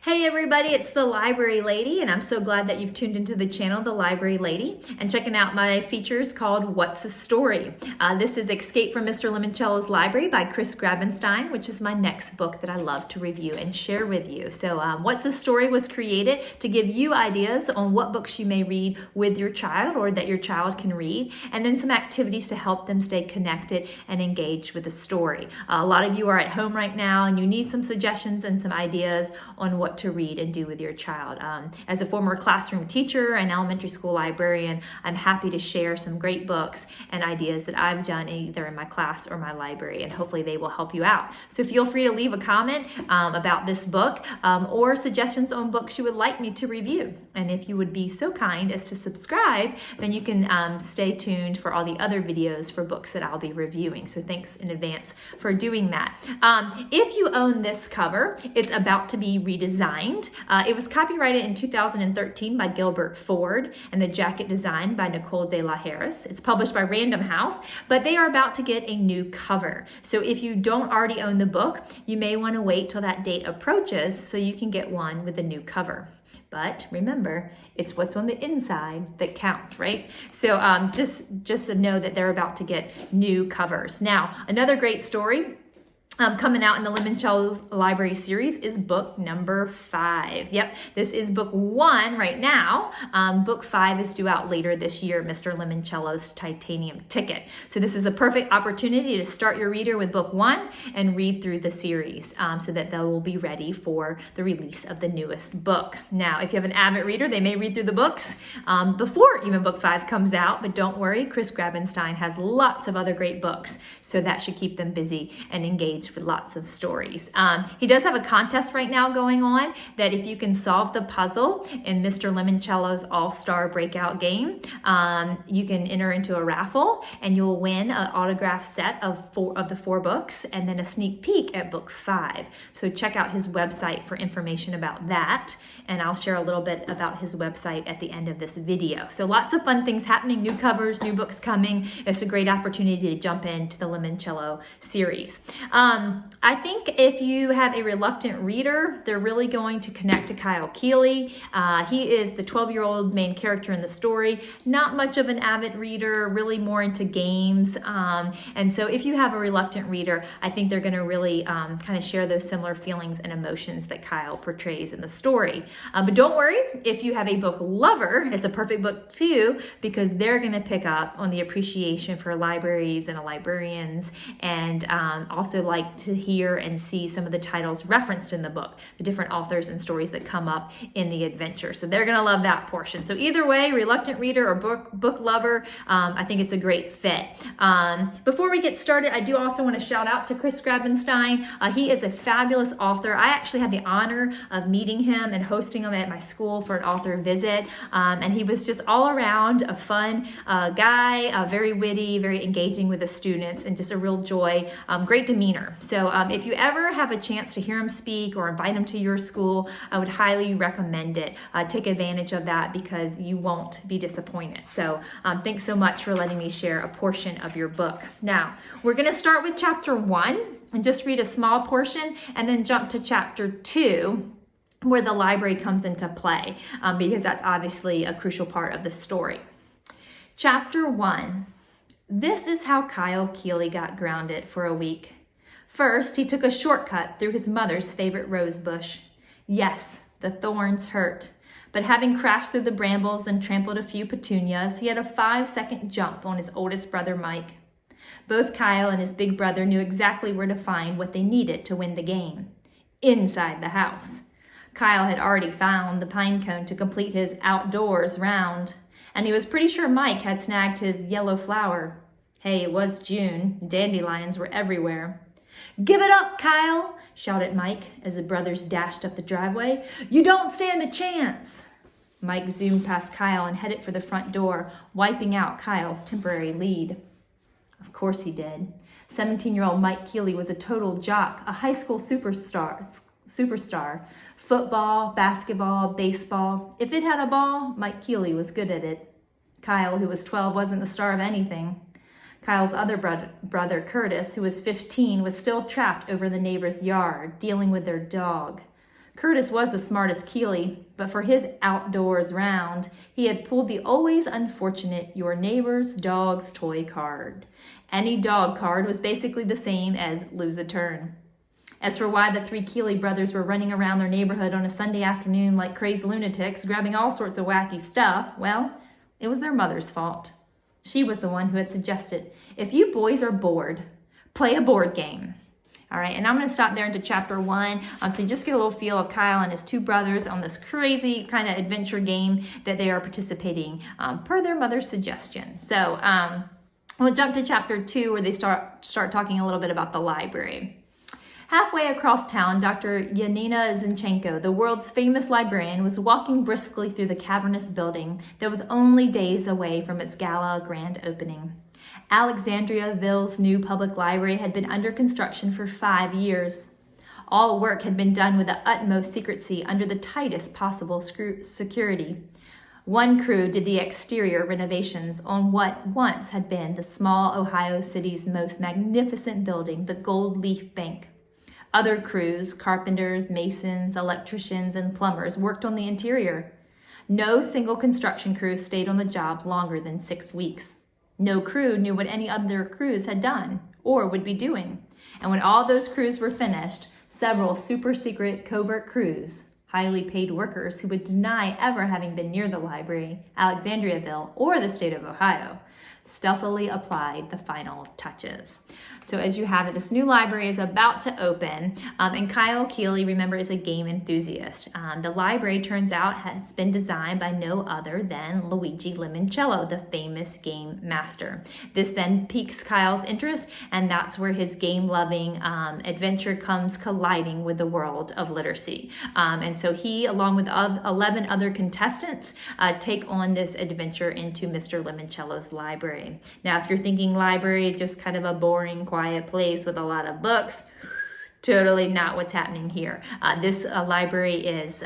Hey everybody, it's the Library Lady, and I'm so glad that you've tuned into the channel, The Library Lady, and checking out my features called What's the Story? This is Escape from Mr. Lemoncello's Library by Chris Grabenstein, which is my next book that I love to review and share with you. So What's the Story was created to give you ideas on what books you may read with your child or that your child can read, and then some activities to help them stay connected and engaged with the story. A lot of you are at home right now and you need some suggestions and some ideas on what to read and do with your child. As a former classroom teacher and elementary school librarian, I'm happy to share some great books and ideas that I've done either in my class or my library, and hopefully they will help you out. So feel free to leave a comment about this book or suggestions on books you would like me to review. And if you would be so kind as to subscribe, then you can stay tuned for all the other videos for books that I'll be reviewing. So thanks in advance for doing that. If you own this cover, it's about to be redesigned. It was copyrighted in 2013 by Gilbert Ford and the jacket designed by Nicole De La Harris. It's published by Random House, but they are about to get a new cover. So if you don't already own the book, you may want to wait till that date approaches so you can get one with a new cover. But remember, it's what's on the inside that counts, right? So just to know that they're about to get new covers. Now, another great story coming out in the Lemoncello Library series is book number 5. Yep, this is book 1 right now. Book 5 is due out later this year, Mr. Lemoncello's Titanium Ticket. So this is a perfect opportunity to start your reader with book 1 and read through the series so that they will be ready for the release of the newest book. Now, if you have an avid reader, they may read through the books before even book 5 comes out, but don't worry, Chris Grabenstein has lots of other great books, so that should keep them busy and engaged with lots of stories. He does have a contest right now going on that if you can solve the puzzle in Mr. Lemoncello's All-Star Breakout game, you can enter into a raffle and you'll win an autograph set of the 4 books and then a sneak peek at book 5. So check out his website for information about that, and I'll share a little bit about his website at the end of this video. So lots of fun things happening, new covers, new books coming. It's a great opportunity to jump into the Lemoncello series. I think if you have a reluctant reader, they're really going to connect to Kyle Keeley. He is the 12-year-old main character in the story, not much of an avid reader, really more into games. And so if you have a reluctant reader, I think they're going to really kind of share those similar feelings and emotions that Kyle portrays in the story. But don't worry, if you have a book lover, it's a perfect book too, because they're going to pick up on the appreciation for libraries and librarians, and also like to hear and see some of the titles referenced in the book, the different authors and stories that come up in the adventure. So they're going to love that portion. So either way, reluctant reader or book lover, I think it's a great fit. Before we get started, I do also want to shout out to Chris Grabenstein. He is a fabulous author. I actually had the honor of meeting him and hosting him at my school for an author visit. And he was just all around a fun guy, very witty, very engaging with the students, and just a real joy, great demeanor. So if you ever have a chance to hear him speak or invite him to your school, I would highly recommend it. Take advantage of that because you won't be disappointed. So thanks so much for letting me share a portion of your book. Now, we're going to start with chapter 1 and just read a small portion and then jump to chapter 2 where the library comes into play because that's obviously a crucial part of the story. Chapter 1. This is how Kyle Keeley got grounded for a week. First, he took a shortcut through his mother's favorite rose bush. Yes, the thorns hurt, but having crashed through the brambles and trampled a few petunias, he had a 5-second jump on his oldest brother, Mike. Both Kyle and his big brother knew exactly where to find what they needed to win the game. Inside the house. Kyle had already found the pine cone to complete his outdoors round, and he was pretty sure Mike had snagged his yellow flower. Hey, it was June. Dandelions were everywhere. "Give it up, Kyle," shouted Mike as the brothers dashed up the driveway. "You don't stand a chance." Mike zoomed past Kyle and headed for the front door, wiping out Kyle's temporary lead. Of course he did. 17-year-old Mike Keeley was a total jock, a high school superstar. Football, basketball, baseball. If it had a ball, Mike Keeley was good at it. Kyle, who was 12, wasn't the star of anything. Kyle's other brother, Curtis, who was 15, was still trapped over the neighbor's yard, dealing with their dog. Curtis was the smartest Keeley, but for his outdoors round, he had pulled the always unfortunate your neighbor's dog's toy card. Any dog card was basically the same as lose a turn. As for why the three Keeley brothers were running around their neighborhood on a Sunday afternoon like crazed lunatics, grabbing all sorts of wacky stuff, well, it was their mother's fault. She was the one who had suggested, if you boys are bored, play a board game. All right, and I'm going to stop there into chapter 1. So you just get a little feel of Kyle and his two brothers on this crazy kind of adventure game that they are participating per their mother's suggestion. So we'll jump to chapter 2 where they start talking a little bit about the library. Halfway across town, Dr. Yanina Zinchenko, the world's famous librarian, was walking briskly through the cavernous building that was only days away from its gala grand opening. Alexandriaville's new public library had been under construction for 5 years. All work had been done with the utmost secrecy under the tightest possible security. One crew did the exterior renovations on what once had been the small Ohio city's most magnificent building, the Gold Leaf Bank. Other crews, carpenters, masons, electricians, and plumbers, worked on the interior. No single construction crew stayed on the job longer than 6 weeks. No crew knew what any other crews had done or would be doing. And when all those crews were finished, several super secret covert crews, highly paid workers who would deny ever having been near the library, Alexandriaville, or the state of Ohio, stealthily applied the final touches. So as you have it, this new library is about to open, and Kyle Keeley, remember, is a game enthusiast. The library, turns out, has been designed by no other than Luigi Lemoncello, the famous game master. This then piques Kyle's interest, and that's where his game-loving adventure comes colliding with the world of literacy. And so he, along with 11 other contestants, take on this adventure into Mr. Lemoncello's library. Now, if you're thinking library, just kind of a boring, quiet place with a lot of books, totally not what's happening here. This library is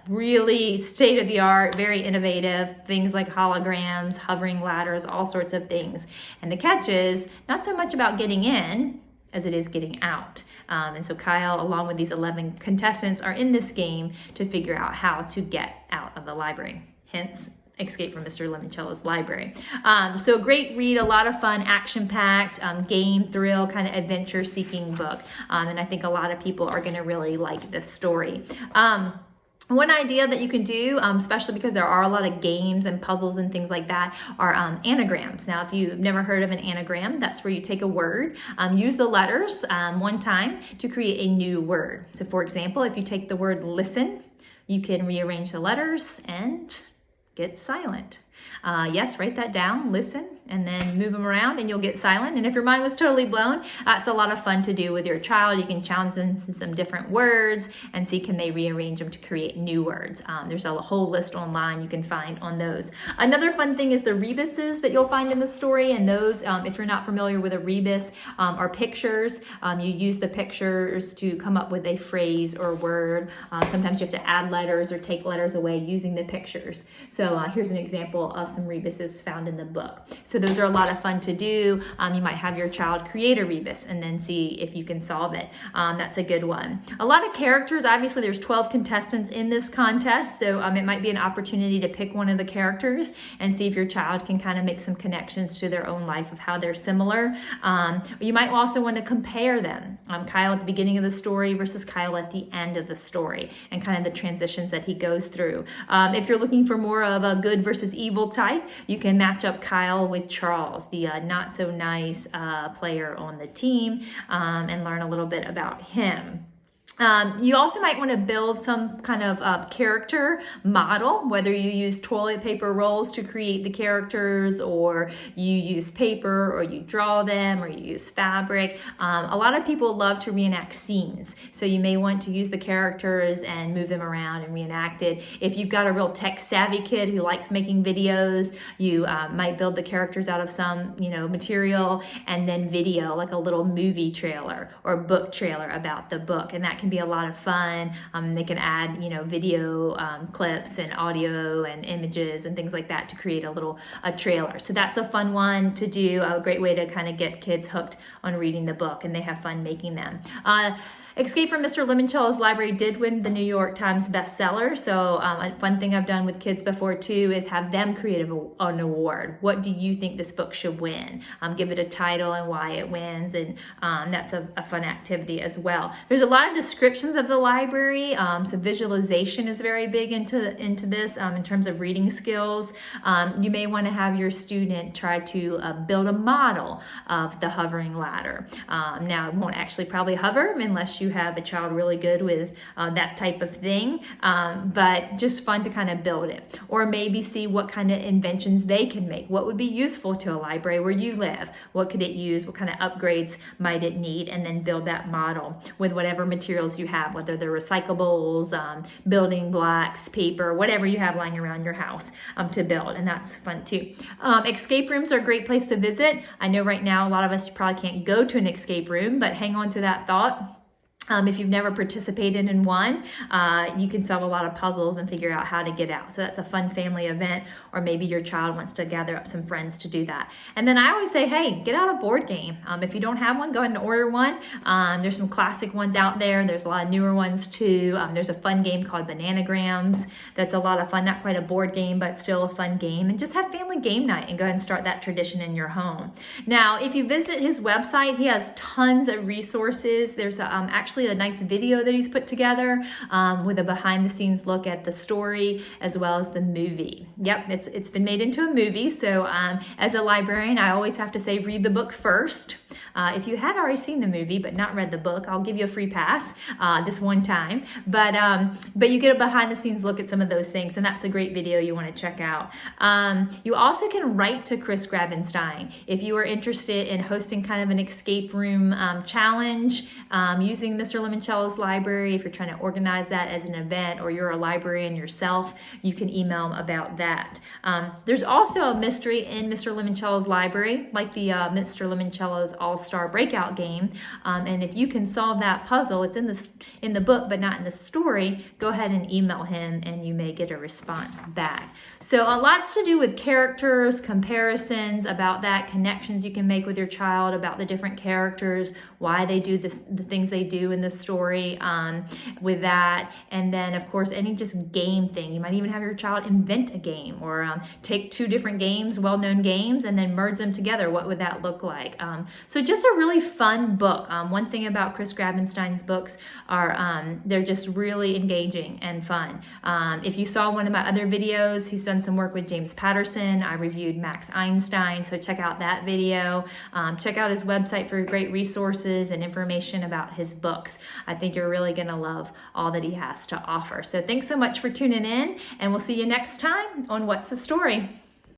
really state-of-the-art, very innovative, things like holograms, hovering ladders, all sorts of things. And the catch is not so much about getting in as it is getting out. And so Kyle, along with these 11 contestants, are in this game to figure out how to get out of the library. Hence, Escape from Mr. Lemoncello's library. So a great read, a lot of fun, action-packed, game, thrill, kind of adventure-seeking book. And I think a lot of people are going to really like this story. One idea that you can do, especially because there are a lot of games and puzzles and things like that, are anagrams. Now, if you've never heard of an anagram, that's where you take a word, use the letters one time to create a new word. So for example, if you take the word listen, you can rearrange the letters and get silent. Yes, write that down, listen, and then move them around and you'll get silent. And if your mind was totally blown, that's a lot of fun to do with your child. You can challenge them to some different words and see can they rearrange them to create new words. There's a whole list online you can find on those. Another fun thing is the rebuses that you'll find in the story. And those, if you're not familiar with a rebus, are pictures. You use the pictures to come up with a phrase or word. Sometimes you have to add letters or take letters away using the pictures. So here's an example of some rebuses found in the book. So those are a lot of fun to do. You might have your child create a rebus and then see if you can solve it. That's a good one. A lot of characters. Obviously, there's 12 contestants in this contest, so it might be an opportunity to pick one of the characters and see if your child can kind of make some connections to their own life of how they're similar. You might also want to compare them. Kyle at the beginning of the story versus Kyle at the end of the story and kind of the transitions that he goes through. If you're looking for more of a good versus evil type, you can match up Kyle with Charles, the not so nice player on the team, and learn a little bit about him. You also might want to build some kind of character model, whether you use toilet paper rolls to create the characters, or you use paper, or you draw them, or you use fabric. A lot of people love to reenact scenes, so you may want to use the characters and move them around and reenact it. If you've got a real tech-savvy kid who likes making videos, you might build the characters out of some material and then video, like a little movie trailer or book trailer about the book, and that can be a lot of fun. They can add, video clips and audio and images and things like that to create a trailer. So that's a fun one to do, a great way to kind of get kids hooked on reading the book, and they have fun making them. Escape from Mr. Lemoncello's Library did win the New York Times bestseller. So a fun thing I've done with kids before too is have them create an award. What do you think this book should win? Give it a title and why it wins, and that's a fun activity as well. There's a lot of descriptions of the library, so visualization is very big into this in terms of reading skills. You may want to have your student try to build a model of the hovering ladder. Now, it won't actually probably hover unless you have a child really good with that type of thing, but just fun to kind of build it. Or maybe see what kind of inventions they can make. What would be useful to a library where you live? What could it use? What kind of upgrades might it need? And then build that model with whatever materials you have, whether they're recyclables, building blocks, paper, whatever you have lying around your house to build. And that's fun too. Escape rooms are a great place to visit. I know right now a lot of us probably can't go to an escape room, but hang on to that thought. If you've never participated in one, you can solve a lot of puzzles and figure out how to get out. So that's a fun family event, or maybe your child wants to gather up some friends to do that. And then I always say, hey, get out a board game. If you don't have one, go ahead and order one. There's some classic ones out there. There's a lot of newer ones too. There's a fun game called Bananagrams. That's a lot of fun, not quite a board game, but still a fun game. And just have family game night and go ahead and start that tradition in your home. Now, if you visit his website, he has tons of resources. There's actually a nice video that he's put together with a behind the scenes look at the story as well as the movie. Yep, it's been made into a movie. So as a librarian, I always have to say read the book first. If you have already seen the movie but not read the book, I'll give you a free pass this one time. But you get a behind the scenes look at some of those things, and that's a great video you want to check out. You also can write to Chris Grabenstein if you are interested in hosting kind of an escape room challenge using Mr. Lemoncello's library. If you're trying to organize that as an event, or you're a librarian yourself, you can email him about that. There's also a mystery in Mr. Lemoncello's library, like the Mr. Lemoncello's All-Star Breakout game. And if you can solve that puzzle, it's in the book but not in the story, go ahead and email him and you may get a response back. So lots to do with characters, comparisons about that, connections you can make with your child about the different characters, why they do the things they do in the story with that. And then of course any just game thing. You might even have your child invent a game, or take two different games, well-known games, and then merge them together. What would that look like? So just a really fun book. One thing about Chris Grabenstein's books are they're just really engaging and fun. If you saw one of my other videos, he's done some work with James Patterson. I reviewed Max Einstein, so check out that video. Check out his website for great resources and information about his books. I think you're really going to love all that he has to offer. So thanks so much for tuning in, and we'll see you next time on What's the Story?